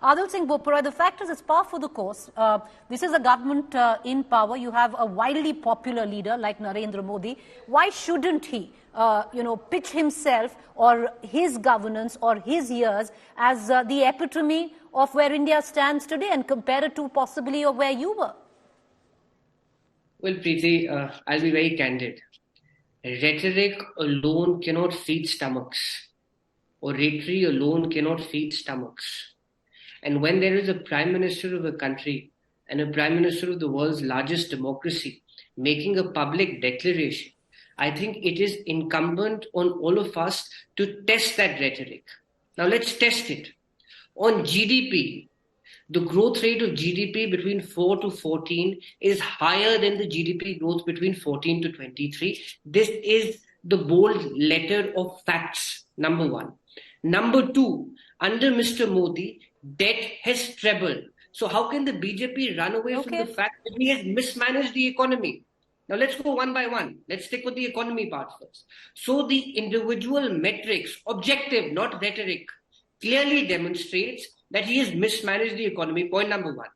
Adil Singh Bopura, the fact is it's par for the course. This is a government in power. You have a widely popular leader like Narendra Modi. Why shouldn't he, pitch himself or his governance or his years as the epitome of where India stands today and compare it to possibly where you were? Well, Preeti, I'll be very candid. Rhetoric alone cannot feed stomachs, or rhetoric alone cannot feed stomachs. And when there is a prime minister of a country and a prime minister of the world's largest democracy making a public declaration, I think it is incumbent on all of us to test that rhetoric. Now let's test it. On GDP, the growth rate of GDP between 4 to 14 is higher than the GDP growth between 14 to 23. This is the bold letter of facts, number one. Number two, under Mr. Modi, debt has trebled. So how can the BJP run away from the fact that he has mismanaged the economy? Now let's go one by one. Let's stick with the economy part first. So the individual metrics, objective, not rhetoric, clearly demonstrates that he has mismanaged the economy. Point number one.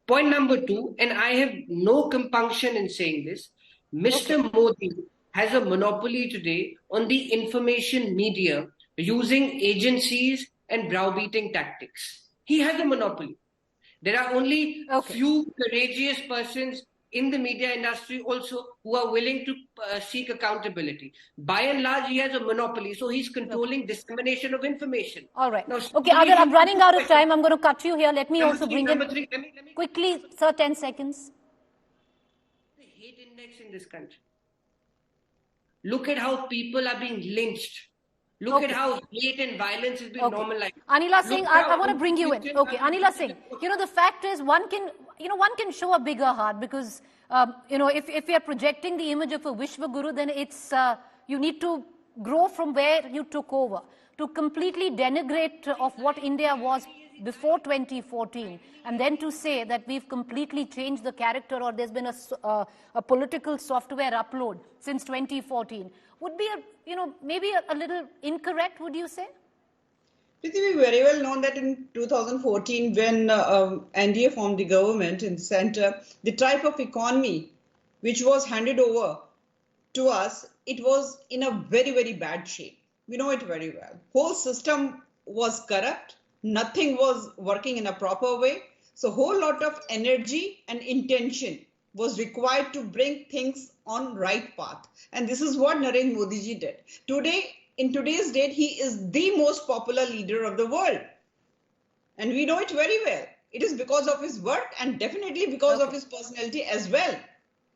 Point number two, and I have no compunction in saying this, Mr. Modi has a monopoly today on the information media using agencies and browbeating tactics. He has a monopoly. There are only few courageous persons in the media industry also who are willing to seek accountability. By and large, he has a monopoly, so he's controlling dissemination of information. All right. Now, Adil, I'm running out of time. I'm going to cut you here. Let me also bring in quickly, sir, 10 seconds. The hate index in this country. Look at how people are being lynched. Look at how hate and violence has been normalized. Anila Singh, I want to bring you in. Anila Singh, the fact is one can show a bigger heart because, if we are projecting the image of a Vishwa Guru, then it's, you need to grow from where you took over. To completely denigrate of what India was before 2014 and then to say that we've completely changed the character or there's been a political software upload since 2014 would be maybe a little incorrect, would you say? It will be very well known that in 2014 when NDA formed the government in the center, the type of economy which was handed over to us, it was in a very, very bad shape. We know it very well. Whole system was corrupt. Nothing was working in a proper way. So whole lot of energy and intention was required to bring things on right path. And this is what Narendra Modi ji did. Today, in today's date, he is the most popular leader of the world. And we know it very well. It is because of his work and definitely because of his personality as well.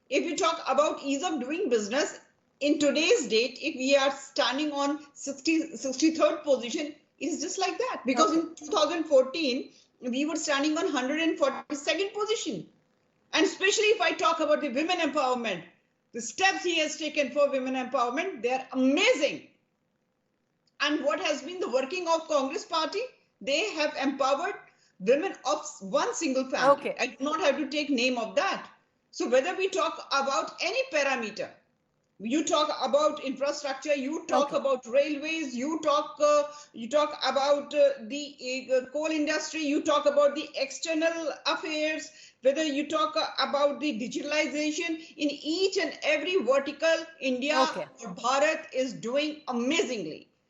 If we talk about ease of doing business, in today's date, if we are standing on 63rd position, it's just like that. Because in 2014, we were standing on 142nd position. And especially if I talk about the women empowerment, the steps he has taken for women empowerment, they are amazing. And what has been the working of Congress party? They have empowered women of one single family. I do not have to take name of that. So whether we talk about any parameter, you talk about infrastructure, you talk about railways, you talk about the coal industry, you talk about the external affairs, whether you talk about the digitalization, in each and every vertical, India or Bharat is doing amazingly.